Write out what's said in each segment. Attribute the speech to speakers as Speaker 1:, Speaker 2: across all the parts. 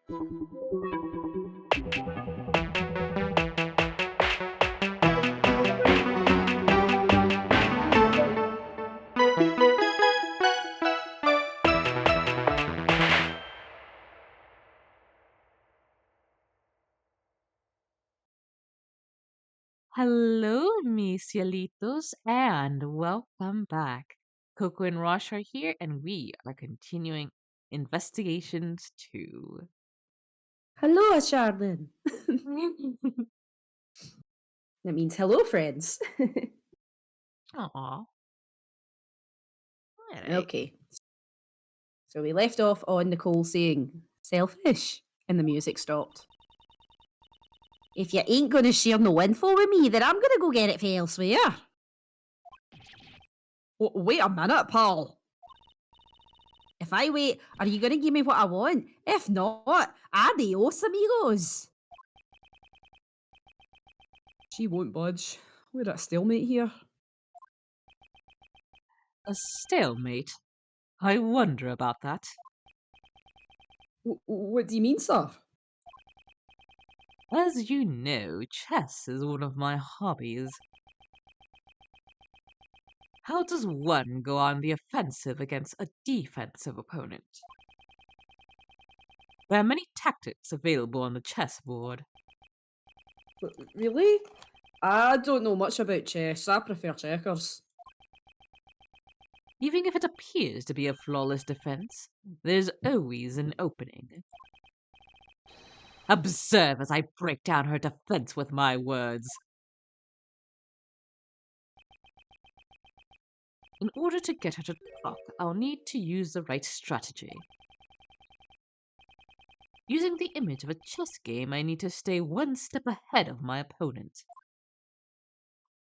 Speaker 1: Hello, mis cielitos, and welcome back. Coco and Rosh are here, and we are continuing investigations too.
Speaker 2: Hello, Charlene. That means hello, friends.
Speaker 1: Aw, all right.
Speaker 2: Okay, so we left off on Nicole saying selfish, and the music stopped. If you ain't gonna share no info with me, then I'm gonna go get it for elsewhere. Wait a minute, pal. If I wait, are you gonna give me what I want? If not, adios, amigos. She won't budge. We're at a stalemate here.
Speaker 1: A stalemate. I wonder about that.
Speaker 2: What do you mean, sir?
Speaker 1: As you know, chess is one of my hobbies. How does one go on the offensive against a defensive opponent? There are many tactics available on the chessboard.
Speaker 2: Really? I don't know much about chess. I prefer checkers.
Speaker 1: Even if it appears to be a flawless defense, there's always an opening. Observe as I break down her defense with my words. In order to get her to talk, I'll need to use the right strategy. Using the image of a chess game, I need to stay one step ahead of my opponent.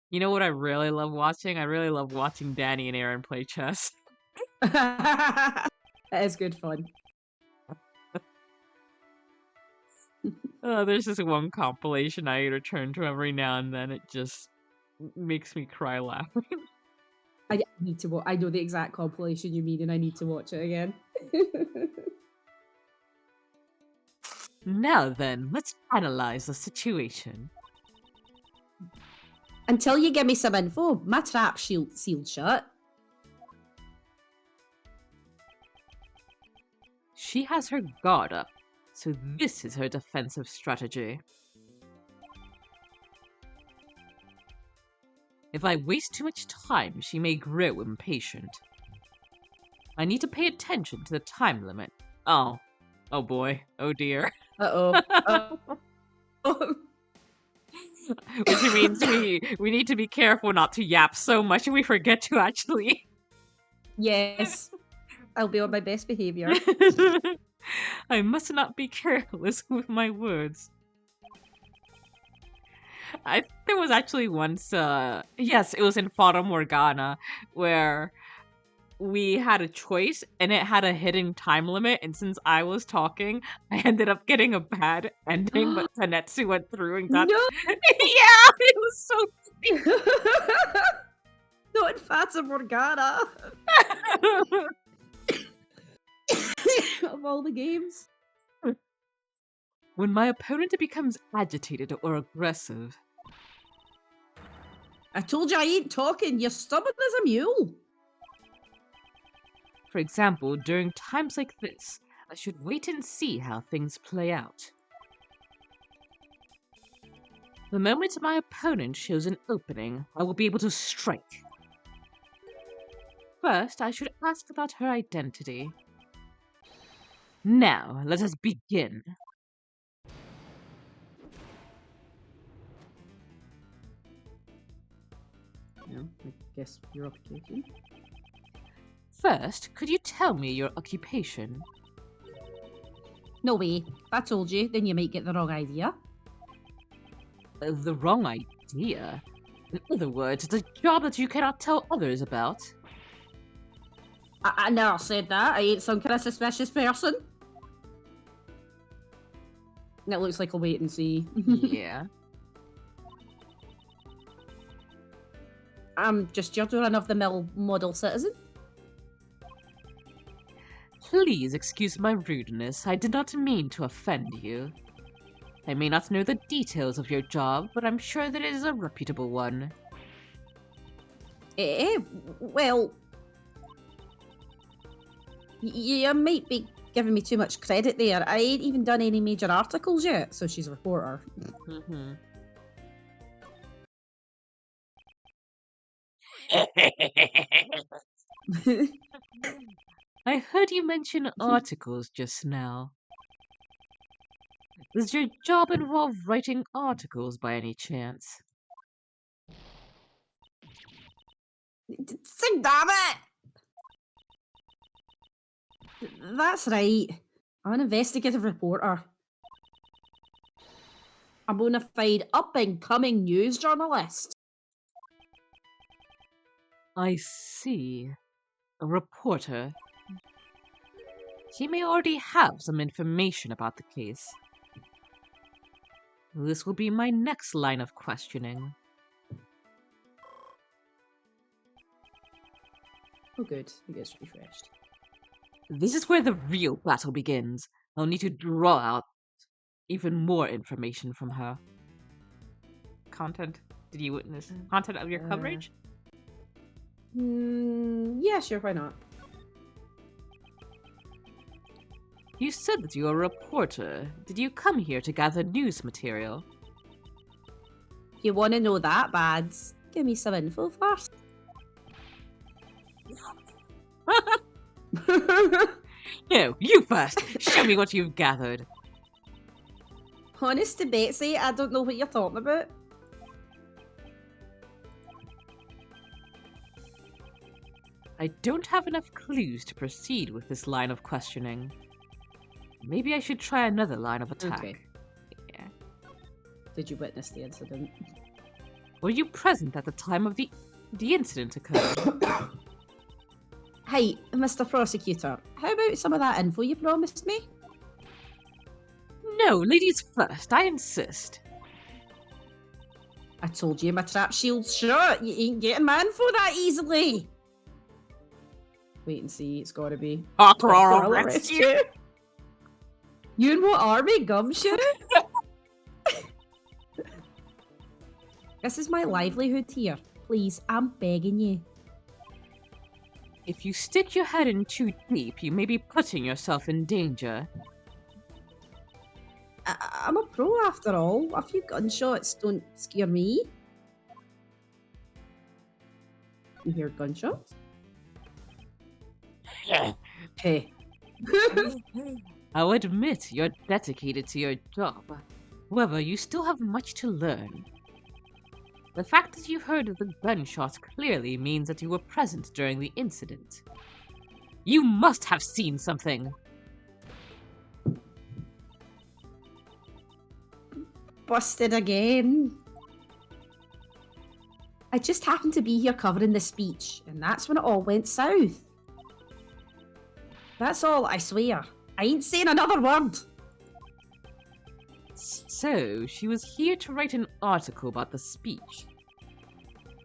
Speaker 1: You know what I really love watching? I really love watching Danny and Aaron play chess.
Speaker 2: That is good fun.
Speaker 1: There's this one compilation I return to every now and then. It just makes me cry laughing.
Speaker 2: I need to watch. I know the exact compilation you mean, and I need to watch it again.
Speaker 1: Now then, let's analyze the situation.
Speaker 2: Until you give me some info, my trap's sealed shut.
Speaker 1: She has her guard up, so this is her defensive strategy. If I waste too much time, she may grow impatient. I need to pay attention to the time limit. Oh boy, oh dear.
Speaker 2: Uh-oh.
Speaker 1: Which means we need to be careful not to yap so much we forget to actually.
Speaker 2: Yes. I'll be on my best behavior.
Speaker 1: I must not be careless with my words. There was actually once, yes, it was in Fata Morgana, where we had a choice and it had a hidden time limit, and since I was talking, I ended up getting a bad ending, but Tanetsu went through and got...
Speaker 2: No!
Speaker 1: Yeah, it was so...
Speaker 2: Not in Fata Morgana. Of all the games.
Speaker 1: When my opponent becomes agitated or aggressive...
Speaker 2: I told you I ain't talking. You're stubborn as a mule.
Speaker 1: For example, during times like this, I should wait and see how things play out. The moment my opponent shows an opening, I will be able to strike. First, I should ask about her identity. Now, let us begin.
Speaker 2: Yeah, I guess your occupation.
Speaker 1: First, could you tell me your occupation?
Speaker 2: No way. If I told you, then you might get the wrong idea.
Speaker 1: The wrong idea? In other words, it's a job that you cannot tell others about.
Speaker 2: I never said that. I ain't some kind of suspicious person. It looks like a wait and see.
Speaker 1: Yeah.
Speaker 2: I'm just your run-of-the-mill model citizen.
Speaker 1: Please excuse my rudeness. I did not mean to offend you. I may not know the details of your job, but I'm sure that it is a reputable one.
Speaker 2: Well, you might be giving me too much credit there. I ain't even done any major articles yet, so she's a reporter.
Speaker 1: Mm-hmm. I heard you mention articles just now. Does your job involve writing articles by any chance?
Speaker 2: Damn it! That's right. I'm an investigative reporter. A bona fide up-and-coming news journalist.
Speaker 1: I see. A reporter. She may already have some information about the case. This will be my next line of questioning.
Speaker 2: Oh good, he gets refreshed.
Speaker 1: This is where the real battle begins. I'll need to draw out even more information from her. Content. Did you witness content of your coverage?
Speaker 2: Yeah, sure, why not?
Speaker 1: You said that you are a reporter. Did you come here to gather news material?
Speaker 2: If you want to know that bad, give me some info first.
Speaker 1: No, you first. Show me what you've gathered.
Speaker 2: Honest to Betsy, I don't know what you're talking about.
Speaker 1: I don't have enough clues to proceed with this line of questioning. Maybe I should try another line of attack.
Speaker 2: Okay.
Speaker 1: Yeah.
Speaker 2: Did you witness the incident?
Speaker 1: Were you present at the time of the incident occurred?
Speaker 2: Hey, Mr. Prosecutor, how about some of that info you promised me?
Speaker 1: No, ladies first, I insist.
Speaker 2: I told you my trap shield's shut. You ain't getting my info that easily. Wait and see, it's gotta be.
Speaker 1: I'll arrest you.
Speaker 2: You and what army? Gumshoe? This is my livelihood here. Please, I'm begging you.
Speaker 1: If you stick your head in too deep, you may be putting yourself in danger.
Speaker 2: I'm a pro after all. A few gunshots don't scare me. You hear gunshots? Hey.
Speaker 1: I'll admit you're dedicated to your job. However, you still have much to learn. The fact that you heard the gunshots clearly means that you were present during the incident. You must have seen something!
Speaker 2: Busted again. I just happened to be here covering the speech, and that's when it all went south. That's all, I swear. I ain't saying another word.
Speaker 1: So, she was here to write an article about the speech.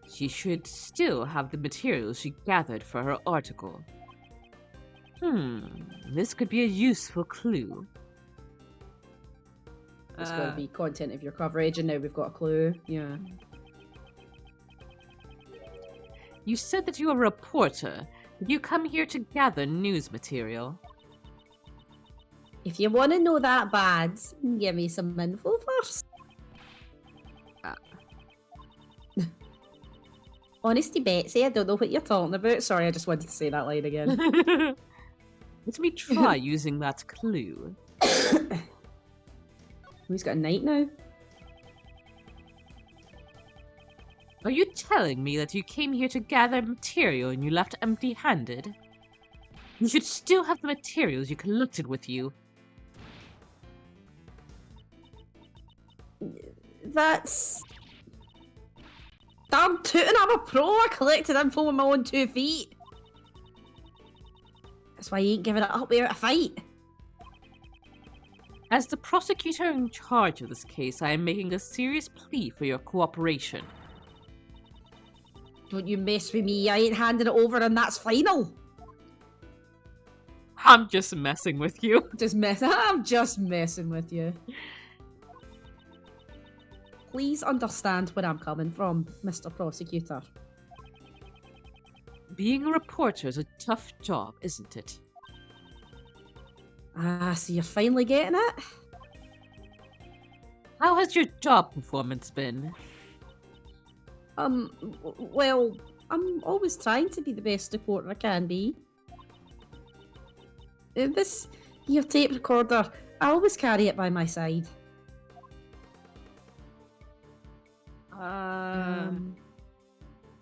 Speaker 1: She should still have the materials she gathered for her article. This could be a useful clue.
Speaker 2: It's got to be content of your coverage, and now we've got a clue. Yeah.
Speaker 1: You said that you were a reporter. Did you come here to gather news material?
Speaker 2: If you want to know that bad, give me some info first. Honesty Betsy, I don't know what you're talking about. Sorry, I just wanted to say that line again.
Speaker 1: Let me try using that clue.
Speaker 2: He's got a knight now.
Speaker 1: Are you telling me that you came here to gather material and you left empty-handed? You should still have the materials you collected with you.
Speaker 2: That's... Damn tootin', I'm a pro. I collected info with my own 2 feet. That's why you ain't giving it up without a fight.
Speaker 1: As the prosecutor in charge of this case, I am making a serious plea for your cooperation.
Speaker 2: Don't you mess with me. I ain't handing it over and that's final.
Speaker 1: I'm just messing with you.
Speaker 2: I'm just messing with you. Please understand where I'm coming from, Mr. Prosecutor.
Speaker 1: Being a reporter is a tough job, isn't it?
Speaker 2: Ah, so you're finally getting it?
Speaker 1: How has your job performance been?
Speaker 2: Well, I'm always trying to be the best reporter I can be. This your tape recorder, I always carry it by my side.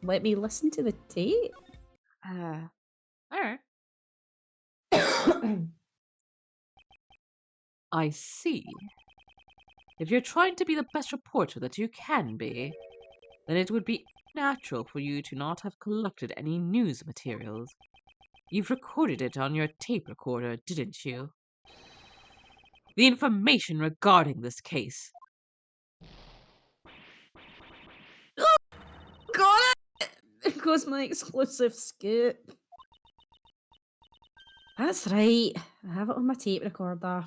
Speaker 2: Let me listen to the tape.
Speaker 1: Alright. I see. If you're trying to be the best reporter that you can be, then it would be natural for you to not have collected any news materials. You've recorded it on your tape recorder, didn't you? The information regarding this case.
Speaker 2: Got it! There goes my exclusive scoop. That's right. I have it on my tape recorder.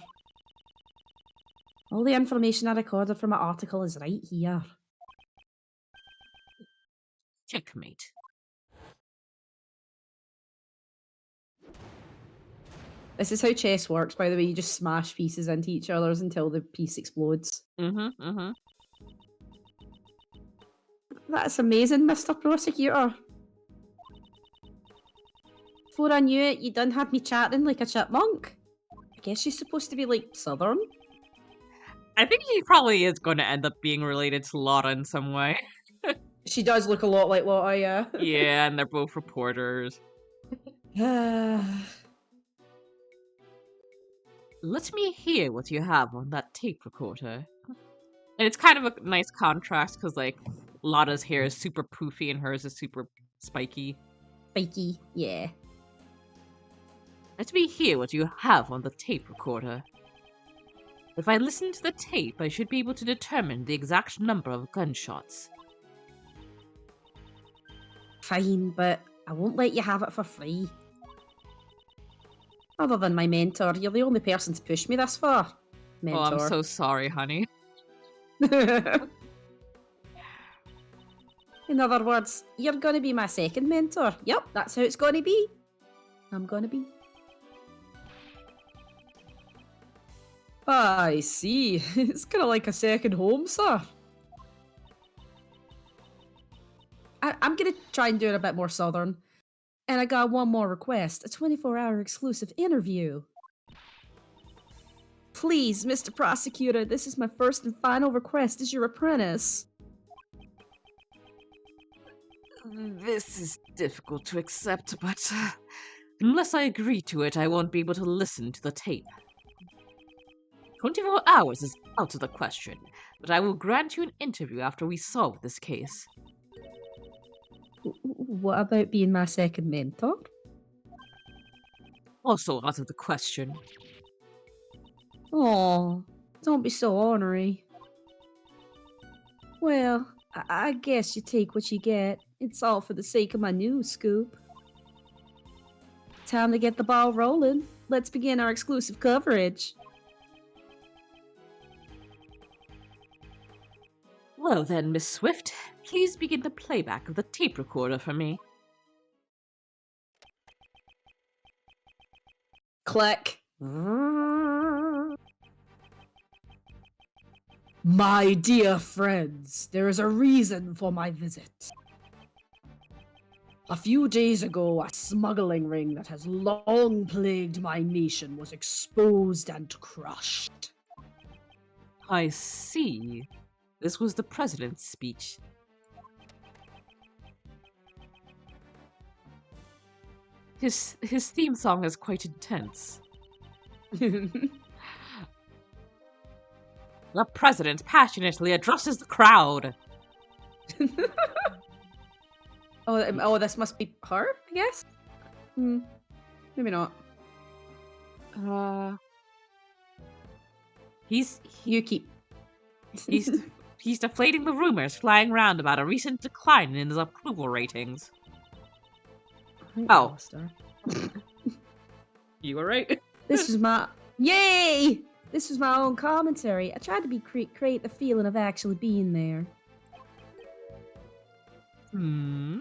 Speaker 2: All the information I recorded from my article is right here.
Speaker 1: Checkmate.
Speaker 2: This is how chess works, by the way. You just smash pieces into each other's until the piece explodes. That's amazing, Mr. Prosecutor. Before I knew it, you done had me chatting like a chipmunk. I guess she's supposed to be, like, southern.
Speaker 1: I think he probably is going to end up being related to Lotta in some way.
Speaker 2: She does look a lot like Lotta, yeah.
Speaker 1: Yeah, and they're both reporters. Let me hear what you have on that tape recorder. And it's kind of a nice contrast because, like, Lotta's hair is super poofy and hers is super spiky.
Speaker 2: Spiky, yeah.
Speaker 1: Let me hear what you have on the tape recorder. If I listen to the tape, I should be able to determine the exact number of gunshots.
Speaker 2: Fine, but I won't let you have it for free. Other than my mentor, you're the only person to push me this far. Mentor.
Speaker 1: Oh, I'm so sorry, honey.
Speaker 2: In other words, you're gonna be my second mentor. Yep, that's how it's gonna be. I'm gonna be. I see. It's kind of like a second home, sir. I'm gonna try and do it a bit more southern. And I got one more request, a 24-hour exclusive interview. Please, Mr. Prosecutor, this is my first and final request as your apprentice.
Speaker 1: This is difficult to accept, but unless I agree to it, I won't be able to listen to the tape. 24 hours is out of the question, but I will grant you an interview after we solve this case.
Speaker 2: What about being my second mentor?
Speaker 1: Also out of the question.
Speaker 2: Oh, don't be so ornery. Well, I guess you take what you get. It's all for the sake of my news scoop. Time to get the ball rolling. Let's begin our exclusive coverage.
Speaker 1: Well then, Miss Swift, please begin the playback of the tape recorder for me.
Speaker 2: Click. My dear friends, there is a reason for my visit. A few days ago, a smuggling ring that has long plagued my nation was exposed and crushed.
Speaker 1: I see. This was the president's speech. His theme song is quite intense. The president passionately addresses the crowd.
Speaker 2: Oh, this must be her, I guess? Maybe not. You keep...
Speaker 1: He's deflating the rumors flying around about a recent decline in his approval ratings. Oh. You were right.
Speaker 2: This was my yay! This was my own commentary. I tried to be create the feeling of actually being there.
Speaker 1: Hmm.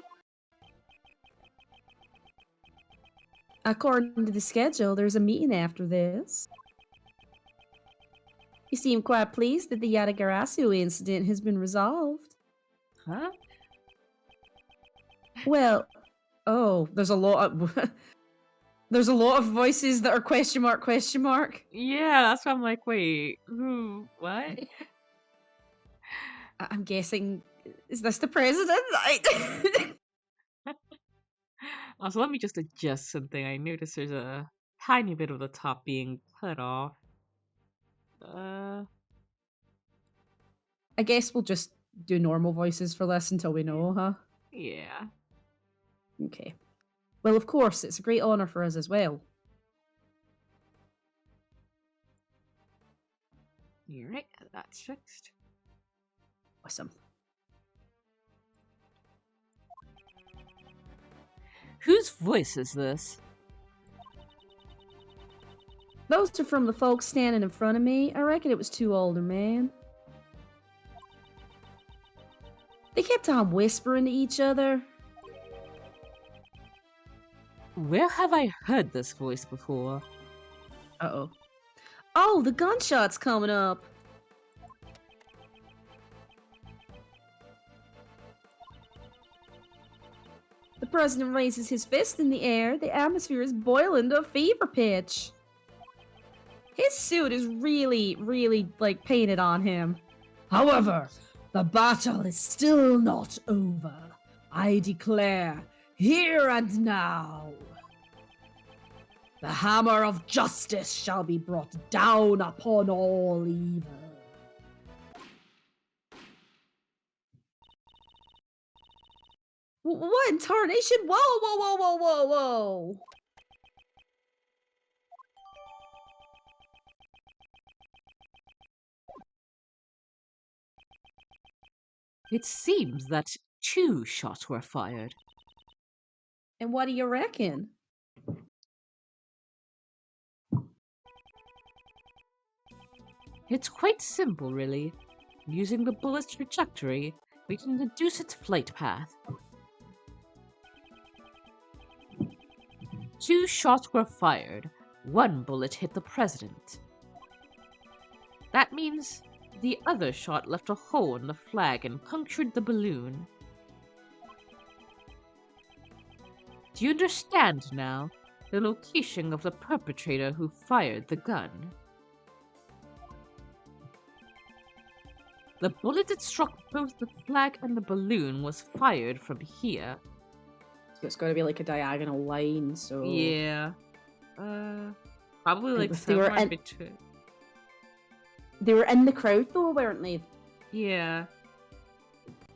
Speaker 2: According to the schedule, there's a meeting after this. You seem quite pleased that the Yadagarasio incident has been resolved.
Speaker 1: Huh?
Speaker 2: Well, oh, there's a lot of there's a lot of voices that are question mark question mark.
Speaker 1: Yeah, that's why I'm like, wait, who? What?
Speaker 2: I'm guessing, is this the president?
Speaker 1: Also, let me just adjust something. I noticed there's a tiny bit of the top being cut off. Uh,
Speaker 2: I guess we'll just do normal voices for this until we know, huh?
Speaker 1: yeah.
Speaker 2: Okay. Well, of course, it's a great honor for us as well.
Speaker 1: You're right. That's fixed.
Speaker 2: Awesome.
Speaker 1: Whose voice is this?
Speaker 2: Those are from the folks standing in front of me. I reckon it was two older men. They kept on whispering to each other.
Speaker 1: Where have I heard this voice before?
Speaker 2: Uh-oh. Oh, the gunshot's coming up. The president raises his fist in the air. The atmosphere is boiling to a fever pitch. His suit is really, really, like, painted on him. However, the battle is still not over. I declare, here and now, the hammer of justice shall be brought down upon all evil. What in tarnation? Whoa, whoa, whoa, whoa, whoa, whoa.
Speaker 1: It seems that 2 shots were fired.
Speaker 2: And what do you reckon?
Speaker 1: It's quite simple, really. Using the bullet's trajectory, we can deduce its flight path. 2 shots were fired. 1 bullet hit the president. That means the other shot left a hole in the flag and punctured the balloon. Do you understand now the location of the perpetrator who fired the gun? The bullet that struck both the flag and the balloon was fired from here.
Speaker 2: So it's got to be like a diagonal line, so...
Speaker 1: Yeah. Probably like
Speaker 2: if they were
Speaker 1: somewhere
Speaker 2: in-
Speaker 1: between.
Speaker 2: They were in the crowd though, weren't they?
Speaker 1: Yeah.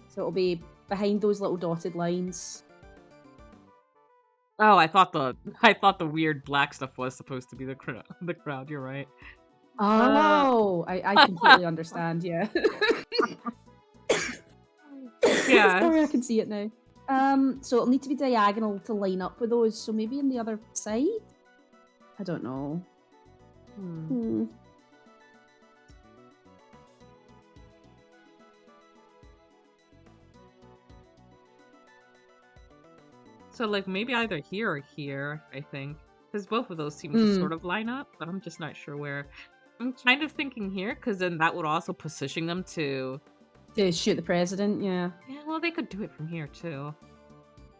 Speaker 2: So it'll be behind those little dotted lines.
Speaker 1: Oh, I thought the weird black stuff was supposed to be the crowd. You're right.
Speaker 2: Oh, I completely understand, yeah.
Speaker 1: Yeah.
Speaker 2: Sorry, I can see it now. So it'll need to be diagonal to line up with those, so maybe on the other side? I don't know.
Speaker 1: So like maybe either here or here, I think. Because both of those seem to sort of line up, but I'm just not sure where. I'm kind of thinking here, because then that would also position them to...
Speaker 2: To shoot the president, yeah.
Speaker 1: Yeah, well, they could do it from here, too.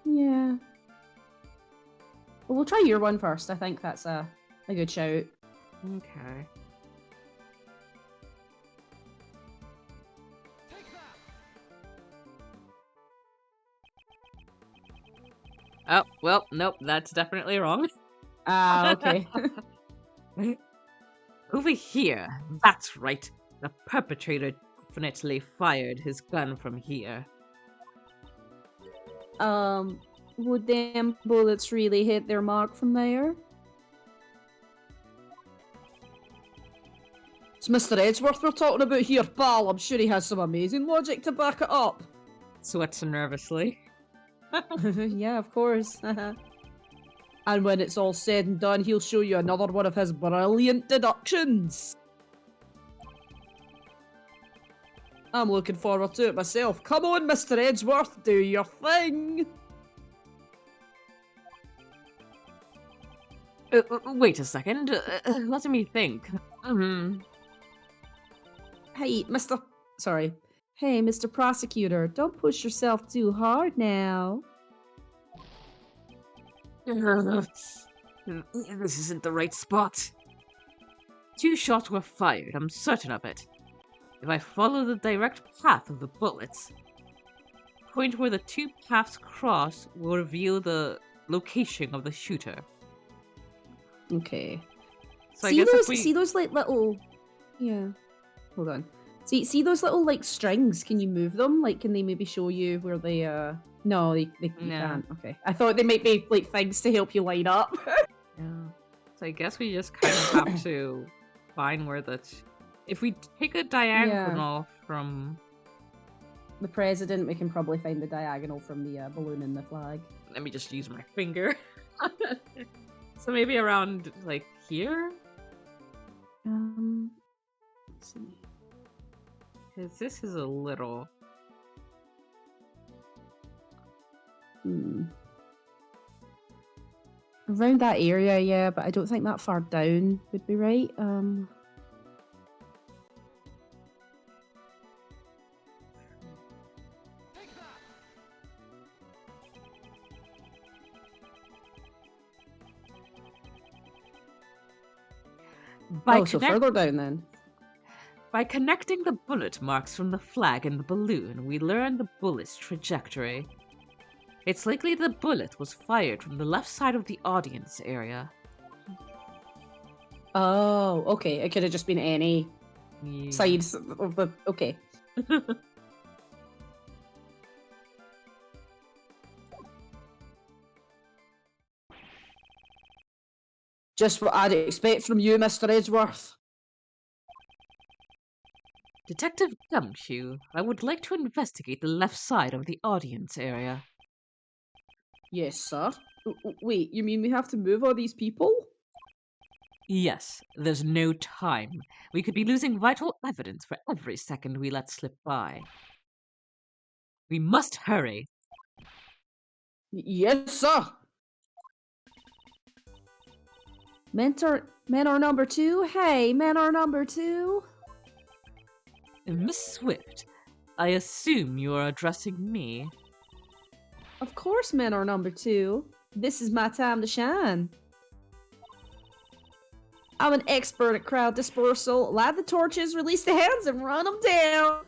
Speaker 2: Yeah. Well, we'll try your one first. I think that's a good shout.
Speaker 1: Okay. Oh, well, nope, that's definitely wrong.
Speaker 2: Ah, okay.
Speaker 1: Over here. That's right. The perpetrator definitely fired his gun from here.
Speaker 2: Would them bullets really hit their mark from there? It's Mr. Edgeworth we're talking about here, pal. I'm sure he has some amazing logic to back it up.
Speaker 1: Sweats nervously.
Speaker 2: Yeah, of course. And when it's all said and done, he'll show you another one of his brilliant deductions. I'm looking forward to it myself. Come on, Mr. Edgeworth, do your thing.
Speaker 1: Wait a second. Let me think.
Speaker 2: Hey, Sorry. Hey, Mr. Prosecutor, don't push yourself too hard now.
Speaker 1: This isn't the right spot. 2 shots were fired, I'm certain of it. If I follow the direct path of the bullets, the point where the 2 paths cross will reveal the location of the shooter.
Speaker 2: Okay.
Speaker 1: So I guess
Speaker 2: see those like little... Yeah. Hold on. See those little like strings? Can you move them? Like, can they maybe show you where they No, you can't. Okay. I thought they might be like things to help you line up.
Speaker 1: Yeah. So I guess we just kind of have to find where if we take a diagonal from
Speaker 2: the president, we can probably find the diagonal from the balloon in the flag.
Speaker 1: Let me just use my finger. So maybe around like here?
Speaker 2: Let's see.
Speaker 1: Because this is a little...
Speaker 2: Around that area, yeah, but I don't think that far down would be right. So further down then.
Speaker 1: By connecting the bullet marks from the flag and the balloon, we learn the bullet's trajectory. It's likely the bullet was fired from the left side of the audience area.
Speaker 2: Oh, okay. It could have just been any sides of the... Okay. Just what I'd expect from you, Mr. Edgeworth.
Speaker 1: Detective Gumshoe, I would like to investigate the left side of the audience area.
Speaker 2: Yes, sir. Wait, you mean we have to move all these people?
Speaker 1: Yes, there's no time. We could be losing vital evidence for every second we let slip by. We must hurry.
Speaker 2: Yes, sir. Mentor number 2? Hey, mentor number 2?
Speaker 1: Miss Swift, I assume you are addressing me.
Speaker 2: Of course, mentor number 2. This is my time to shine. I'm an expert at crowd dispersal. Light the torches, release the hands, and run them down.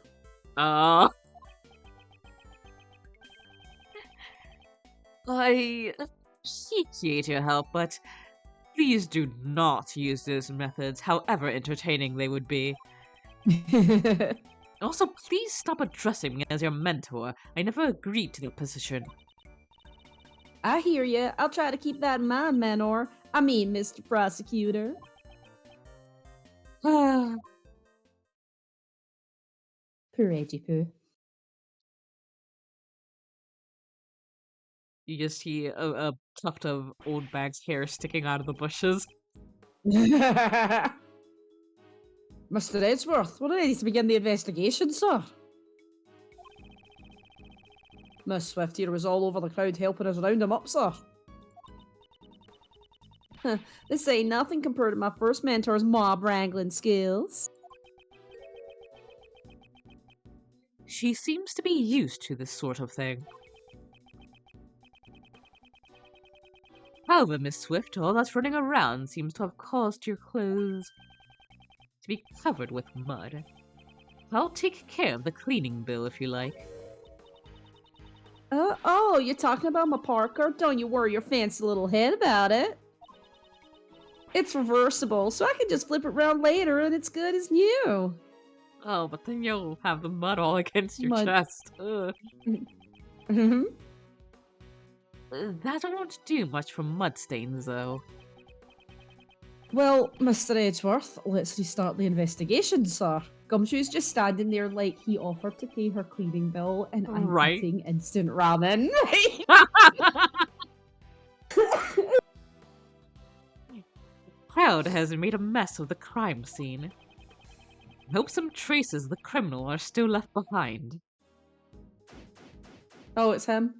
Speaker 1: I appreciate your help, but please do not use those methods, however entertaining they would be. Also, please stop addressing me as your mentor. I never agreed to the position.
Speaker 2: I hear ya. I'll try to keep that in mind, Manor. I mean, Mr. Prosecutor. Poor Edgy Poo.
Speaker 1: You just see a tuft of old bag's hair sticking out of the bushes.
Speaker 2: Mr. Edgeworth, we're ready to begin the investigation, sir. Miss Swift here was all over the crowd helping us round him up, sir. This ain't nothing compared to my first mentor's mob wrangling skills.
Speaker 1: She seems to be used to this sort of thing. However, Miss Swift, all that's running around seems to have caused your clothes to be covered with mud. I'll take care of the cleaning bill if you like.
Speaker 2: Oh, you're talking about my Parker? Don't you worry your fancy little head about it. It's reversible, so I can just flip it around later and it's good as new.
Speaker 1: Oh, but then you'll have the mud all against your chest. That won't do much for mud stains, though.
Speaker 2: Well, Mr. Edgeworth, let's restart the investigation, sir. Gumshoe's just standing there like he offered to pay her cleaning bill and I'm eating instant ramen.
Speaker 1: crowd has made a mess of the crime scene. I hope some traces of the criminal are still left behind.
Speaker 2: Oh, it's him.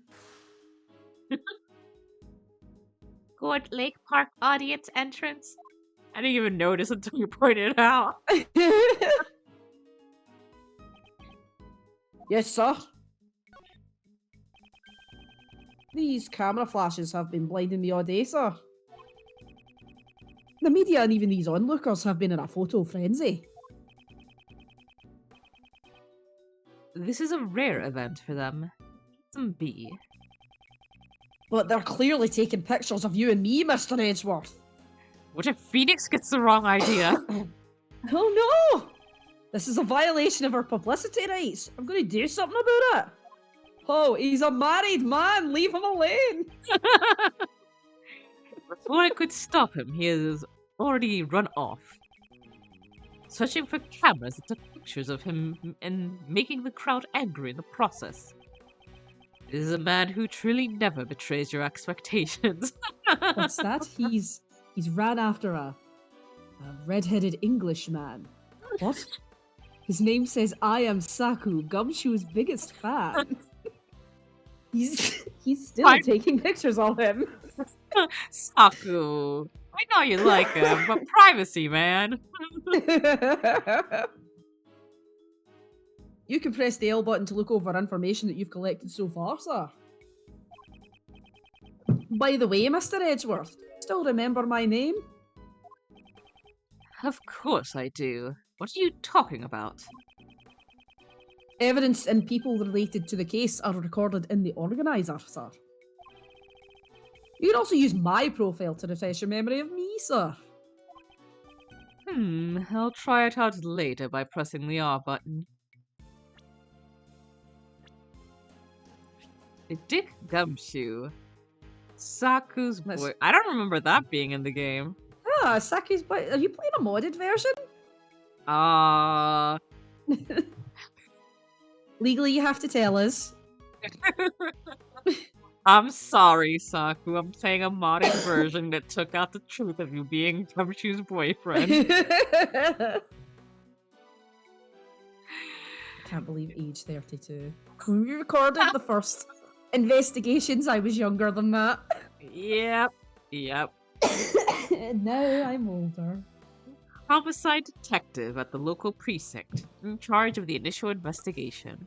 Speaker 1: Court Lake Park audience entrance? I didn't even notice until you pointed it out.
Speaker 2: Yes, sir. These camera flashes have been blinding me all day, sir. The media and even these onlookers have been in a photo frenzy.
Speaker 1: This is a rare event for them. Let them be.
Speaker 2: But they're clearly taking pictures of you and me, Mr. Edgeworth.
Speaker 1: What if Phoenix gets the wrong idea?
Speaker 2: Oh no! This is a violation of our publicity rights. I'm going to do something about it. Oh, he's a married man. Leave him alone.
Speaker 1: Before it could stop him, he has already run off. Searching for cameras that took pictures of him and making the crowd angry in the process. This is a man who truly never betrays your expectations.
Speaker 2: What's that? He's ran after a red-headed Englishman. What? His name says, "I am Saku, Gumshoe's biggest fan." He's still taking pictures of him.
Speaker 1: Saku, I know you like him, but privacy, man.
Speaker 2: You can press the L button to look over information that you've collected so far, sir. By the way, Mr. Edgeworth, still remember my name?
Speaker 1: Of course I do. What are you talking about?
Speaker 2: Evidence and people related to the case are recorded in the organizer, sir. You can also use my profile to refresh your memory of me, sir.
Speaker 1: I'll try it out later by pressing the R button. Dick Gumshoe. Saku's boy. I don't remember that being in the game.
Speaker 2: Ah, Saku's boy. Are you playing a modded version? Legally, you have to tell us.
Speaker 1: I'm sorry, Saku. I'm playing a modded version that took out the truth of you being Gumshoe's boyfriend.
Speaker 2: Can't believe age 32. When we recorded the first investigations, I was younger than that.
Speaker 1: Yep.
Speaker 2: Now I'm older.
Speaker 1: Homicide detective at the local precinct, in charge of the initial investigation.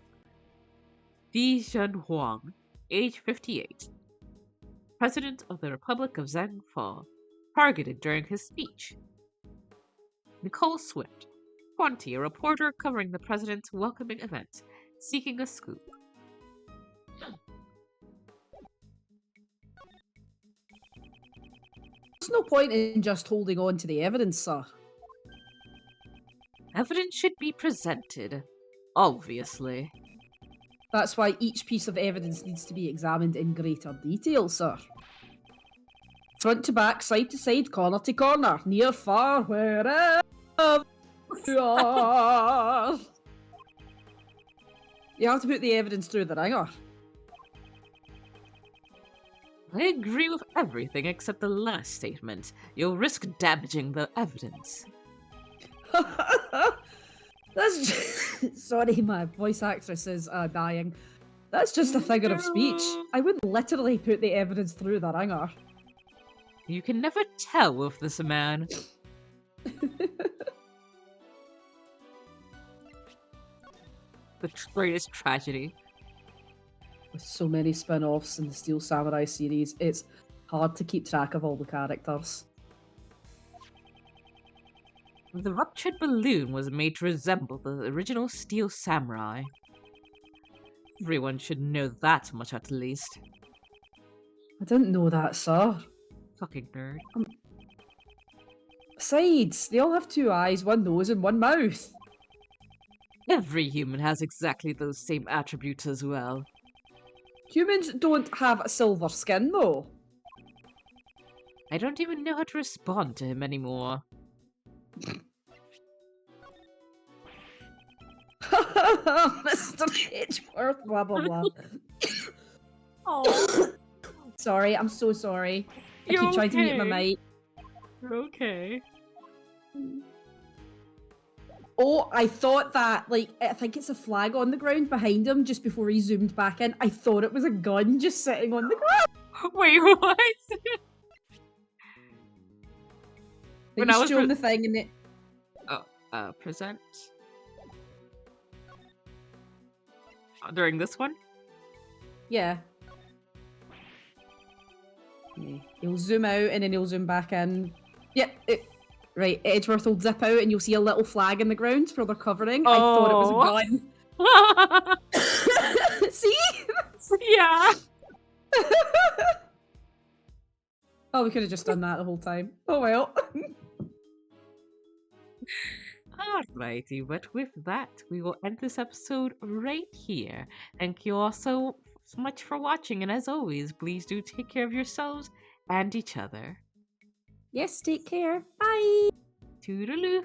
Speaker 1: Di Zhenhuang, age 58. President of the Republic of Zhangfa, targeted during his speech. Nicole Swift, 20, a reporter covering the president's welcoming event, seeking a scoop.
Speaker 2: There's no point in just holding on to the evidence, sir.
Speaker 1: Evidence should be presented, obviously.
Speaker 2: That's why each piece of evidence needs to be examined in greater detail, sir. Front to back, side to side, corner to corner, near, far, wherever you are. You have to put the evidence through the ringer.
Speaker 1: I agree with everything except the last statement. You'll risk damaging the evidence.
Speaker 2: That's just... Sorry, my voice actress is dying. That's just a figure of speech. I would literally put the evidence through the ringer.
Speaker 1: You can never tell with this man. The greatest tragedy.
Speaker 2: With so many spin-offs in the Steel Samurai series, it's hard to keep track of all the characters.
Speaker 1: The ruptured balloon was made to resemble the original Steel Samurai. Everyone should know that much at least.
Speaker 2: I didn't know that, sir.
Speaker 1: Fucking nerd.
Speaker 2: Besides, they all have 2 eyes, 1 nose, and 1 mouth.
Speaker 1: Every human has exactly those same attributes as well.
Speaker 2: Humans don't have silver skin, though.
Speaker 1: I don't even know how to respond to him anymore.
Speaker 2: Mr. Edgeworth, blah blah blah.
Speaker 1: Oh,
Speaker 2: Sorry, I'm so sorry. I keep trying to mute my mic.
Speaker 1: Okay.
Speaker 2: Oh, I thought that, like, I think it's a flag on the ground behind him just before he zoomed back in. I thought it was a gun just sitting on the ground.
Speaker 1: Wait, what?
Speaker 2: Like,
Speaker 1: When I
Speaker 2: he's
Speaker 1: was
Speaker 2: showing the thing and it.
Speaker 1: present during this one.
Speaker 2: Yeah. Yeah. He'll zoom out and then he'll zoom back in. Yep. Right, Edgeworth will zip out and you'll see a little flag in the ground for their covering. I thought it was a
Speaker 1: Oh.
Speaker 2: gun. See?
Speaker 1: Yeah.
Speaker 2: Oh, we could have just done that the whole time. Oh well.
Speaker 1: Alrighty, but with that, we will end this episode right here. Thank you all so much for watching, and as always, please do take care of yourselves and each other.
Speaker 2: Yes, take care. Bye.
Speaker 1: Toodaloo!